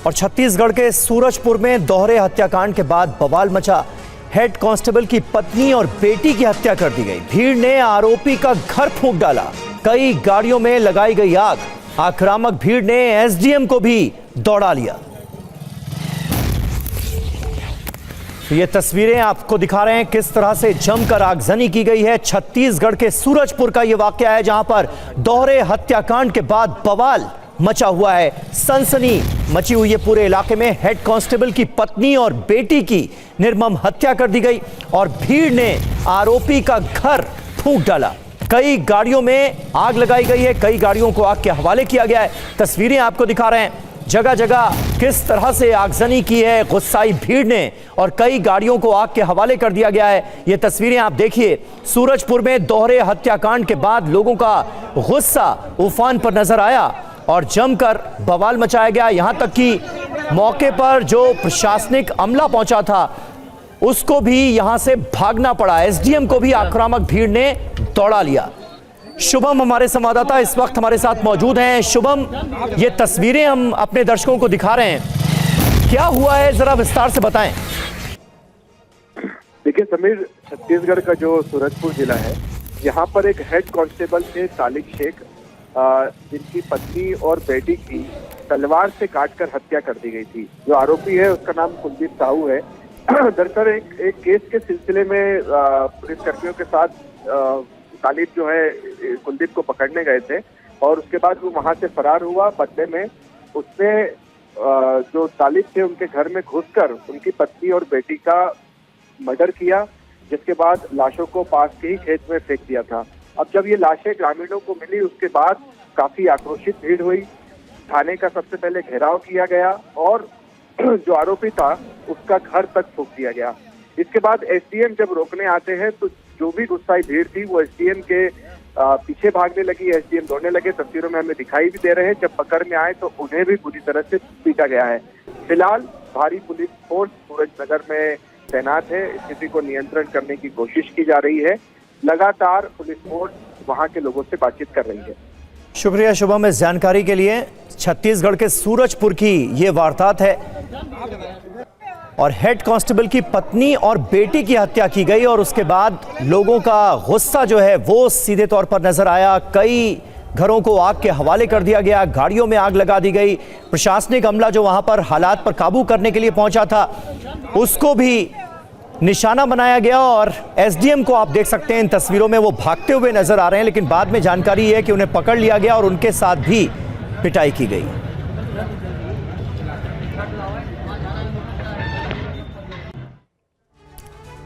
और छत्तीसगढ़ के सूरजपुर में दोहरे हत्याकांड के बाद बवाल मचा। हेड कांस्टेबल की पत्नी और बेटी की हत्या कर दी गई। भीड़ ने आरोपी का घर फूंक डाला। कई गाड़ियों में लगाई गई आग। आक्रामक भीड़ ने एसडीएम को भी दौड़ा लिया। ये तस्वीरें आपको दिखा रहे हैं किस तरह से जमकर आगजनी की गई है। छत्तीसगढ़ के सूरजपुर का यह वाकया है जहां पर दोहरे हत्याकांड के बाद बवाल मचा हुआ है। सनसनी मची हुई है पूरे इलाके में। हेड कांस्टेबल की पत्नी और बेटी की निर्मम हत्या कर दी गई और भीड़ ने आरोपी का घर फूंक डाला। कई गाड़ियों में आग लगाई गई है। कई गाड़ियों को आग के हवाले किया गया है। तस्वीरें आपको दिखा रहे हैं जगह जगह किस तरह से आगजनी की है गुस्साई भीड़ ने और कई गाड़ियों को आग के हवाले कर दिया गया है। ये तस्वीरें आप देखिए। सूरजपुर में दोहरे हत्याकांड के बाद लोगों का गुस्सा उफान पर नजर आया और जमकर बवाल मचाया गया। यहां तक कि मौके पर जो प्रशासनिक अमला पहुंचा था उसको भी यहां से भागना पड़ा। एसडीएम को भी आक्रामक भीड़ ने दौड़ा लिया। शुभम हमारे संवाददाता इस वक्त हमारे साथ मौजूद हैं। शुभम, ये तस्वीरें हम अपने दर्शकों को दिखा रहे हैं, क्या हुआ है जरा विस्तार से बताएं। देखिए समीर, छत्तीसगढ़ का जो सूरजपुर जिला है यहाँ पर एक हेड कांस्टेबल थे तालिक शेख, जिनकी पत्नी और बेटी की तलवार से काटकर हत्या कर दी गई थी। जो आरोपी है उसका नाम कुलदीप साहू है। दरअसल एक केस के सिलसिले में पुलिस कर्मियों के साथ तालिब जो है कुलदीप को पकड़ने गए थे और उसके बाद वो वहां से फरार हुआ। बदले में उसने जो तालिब थे उनके घर में घुसकर उनकी पत्नी और बेटी का मर्डर किया, जिसके बाद लाशों को पास के ही खेत में फेंक दिया था। अब जब ये लाशें ग्रामीणों को मिली उसके बाद काफी आक्रोशित भीड़ हुई। थाने का सबसे पहले घेराव किया गया और जो आरोपी था उसका घर तक फूंक दिया गया। इसके बाद एसडीएम जब रोकने आते हैं तो जो भी गुस्साई भीड़ थी वो एसडीएम के पीछे भागने लगी। एसडीएम दौड़ने लगे। तस्वीरों में हमें दिखाई भी दे रहे हैं। जब पकड़ में आए तो उन्हें भी बुरी तरह से पीटा गया है। फिलहाल भारी पुलिस फोर्स सूरजनगर में तैनात है। स्थिति को नियंत्रण करने की कोशिश की जा रही है। लगातार पुलिस फोर्स वहां के लोगों से बातचीत कर रही है। शुक्रिया शुभम इस जानकारी के लिए। छत्तीसगढ़ के सूरजपुर की ये वारदात है और हेड कांस्टेबल की पत्नी और बेटी की हत्या की गई और उसके बाद लोगों का गुस्सा जो है वो सीधे तौर पर नजर आया। कई घरों को आग के हवाले कर दिया गया। गाड़ियों में आग लगा दी गई। प्रशासनिक अमला जो वहां पर हालात पर काबू करने के लिए पहुंचा था उसको भी निशाना बनाया गया और एसडीएम को आप देख सकते हैं इन तस्वीरों में वो भागते हुए नजर आ रहे हैं। लेकिन बाद में जानकारी है कि उन्हें पकड़ लिया गया और उनके साथ भी पिटाई की गई।